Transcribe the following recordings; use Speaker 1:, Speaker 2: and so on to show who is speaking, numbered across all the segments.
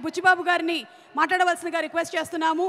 Speaker 1: బుచ్చిబాబు గారిని మాట్లాడవలసిందిగా రిక్వెస్ట్ చేస్తున్నాము.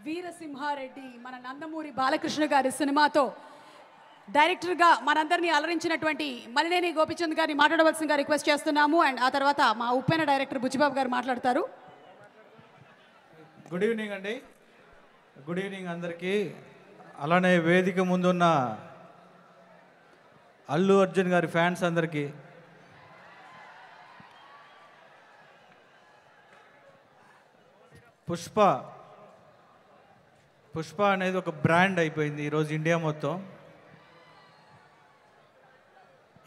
Speaker 1: వీరసింహారెడ్డి మన నందమూరి బాలకృష్ణ గారి సినిమాతో డైరెక్టర్గా మనందరినీ అలరించినటువంటి మలినేని గోపిచంద్ గారిని మాట్లాడవలసిందిగా రిక్వెస్ట్ చేస్తున్నాము. అండ్ ఆ తర్వాత మా ఉప్పెన డైరెక్టర్ బుచ్చిబాబు గారు మాట్లాడతారు.
Speaker 2: గుడ్ ఈవినింగ్ అండి. గుడ్ ఈవినింగ్ అందరికీ. అలానే వేదిక ముందున్న అల్లు అర్జున్ గారి ఫ్యాన్స్ అందరికీ, పుష్ప అనేది ఒక బ్రాండ్ అయిపోయింది ఈరోజు ఇండియా మొత్తం.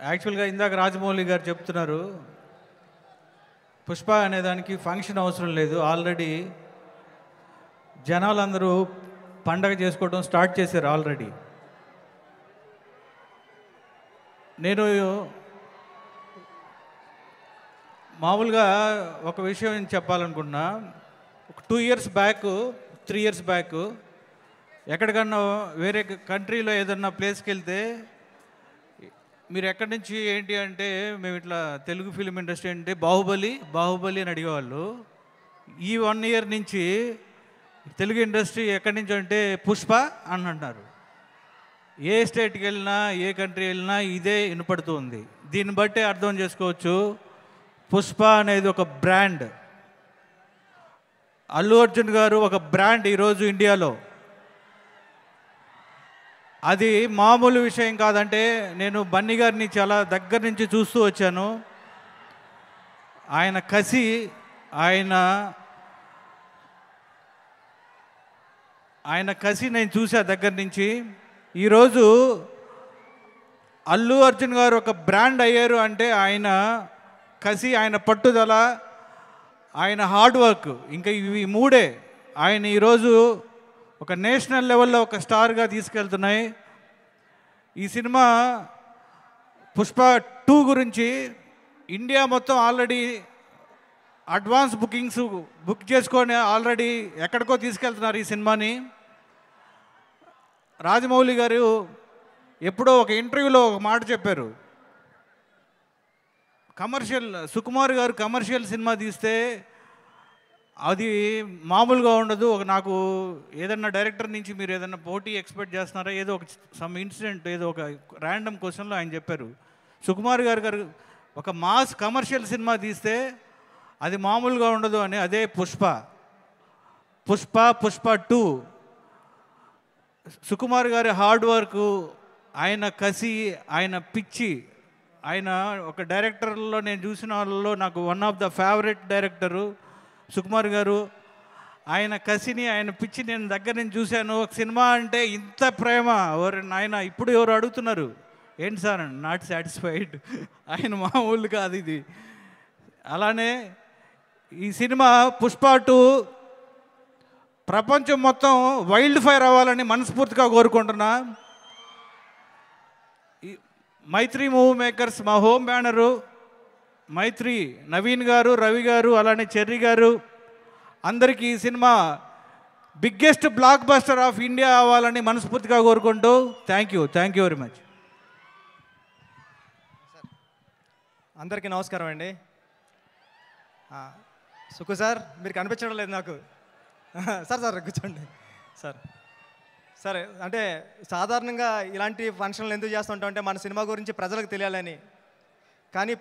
Speaker 2: యాక్చువల్గా ఇందాక రాజమౌళి గారు చెప్తున్నారు, పుష్ప అనేదానికి ఫంక్షన్ అవసరం లేదు, ఆల్రెడీ జనాలందరూ పండగ చేసుకోవడం స్టార్ట్ చేశారు ఆల్రెడీ. నేను మామూలుగా ఒక విషయం చెప్పాలనుకున్నా. ఒక 2 years బ్యాక్ 3 years బ్యాక్ ఎక్కడికన్నా వేరే కంట్రీలో ఏదన్నా ప్లేస్కి వెళ్తే మీరు ఎక్కడి నుంచి ఏంటి అంటే మేము ఇట్లా తెలుగు ఫిలిం ఇండస్ట్రీ అంటే బాహుబలి అని అడిగేవాళ్ళు. ఈ 1 year నుంచి తెలుగు ఇండస్ట్రీ ఎక్కడి నుంచి అంటే పుష్ప అని అంటున్నారు. ఏ స్టేట్కి వెళ్ళినా ఏ కంట్రీ వెళ్ళినా ఇదే వినపడుతుంది. దీన్ని బట్టే అర్థం చేసుకోవచ్చు, పుష్ప అనేది ఒక బ్రాండ్. అల్లు అర్జున్ గారు ఒక బ్రాండ్ ఈరోజు ఇండియాలో. అది మామూలు విషయం కాదంటే, నేను బన్నీ గారిని చాలా దగ్గర నుంచి చూస్తూ వచ్చాను. ఆయన కసి, ఆయన కసి నేను చూసా దగ్గర నుంచి. ఈరోజు అల్లు అర్జున్ గారు ఒక బ్రాండ్ అయ్యారు అంటే ఆయన కసి, ఆయన పట్టుదల, ఆయన హార్డ్ వర్క్, ఇంకా ఇవి మూడే ఆయన ఈరోజు ఒక నేషనల్ లెవెల్లో ఒక స్టార్గా తీసుకెళ్తున్నాయి. ఈ సినిమా పుష్ప 2 గురించి ఇండియా మొత్తం ఆల్రెడీ అడ్వాన్స్ బుక్ చేసుకొని ఆల్రెడీ ఎక్కడికో తీసుకెళ్తున్నారు ఈ సినిమాని. రాజమౌళి గారు ఎప్పుడో ఒక ఇంటర్వ్యూలో ఒక మాట చెప్పారు, సుకుమార్ గారు కమర్షియల్ సినిమా తీస్తే అది మామూలుగా ఉండదు. నాకు ఏదన్నా డైరెక్టర్ నుంచి మీరు ఏదన్నా పోటీ ఎక్స్పెక్ట్ చేస్తున్నారా, ఏదో ఒక సమ్ ఇన్సిడెంట్, ఏదో ఒక ర్యాండమ్ క్వశ్చన్లో ఆయన చెప్పారు, సుకుమార్ గారు ఒక మాస్ కమర్షియల్ సినిమా తీస్తే అది మామూలుగా ఉండదు అని. అదే పుష్ప 2 సుకుమార్ గారి హార్డ్ వర్క్, ఆయన కసి, ఆయన పిచ్చి, ఆయన ఒక డైరెక్టర్లో నేను చూసిన వాళ్ళలో నాకు one of the favourite director Sukumar గారు. ఆయన కసిని, ఆయన పిచ్చి నేను దగ్గర నుంచి చూశాను. ఒక సినిమా అంటే ఇంత ప్రేమ, ఆయన ఇప్పుడు ఎవరు అడుగుతున్నారు ఏంటి సార్, నాట్ సాటిస్ఫైడ్. ఆయన మామూలు కాదు ఇది. అలానే ఈ సినిమా పుష్ప 2 ప్రపంచం మొత్తం వైల్డ్ ఫైర్ అవ్వాలని మనస్ఫూర్తిగా కోరుకుంటున్నా. మైత్రి మూవీ మేకర్స్ మా హోమ్ బ్యానరు, మైత్రి, నవీన్ గారు, రవి గారు, అలానే చెర్రీ గారు, అందరికీ ఈ cinema biggest block buster of India అవ్వాలని మనస్ఫూర్తిగా కోరుకుంటూ థ్యాంక్ యూ వెరీ మచ్.
Speaker 3: అందరికీ నమస్కారం అండి. సుకు సార్, మీరు కనిపించడం లేదు నాకు. సార్ కూర్చోండి సార్. సరే, అంటే సాధారణంగా ఇలాంటి ఫంక్షన్లు ఎందుకు చేస్తుంటాం అంటే మన సినిమా గురించి ప్రజలకు తెలియాలని. కానీ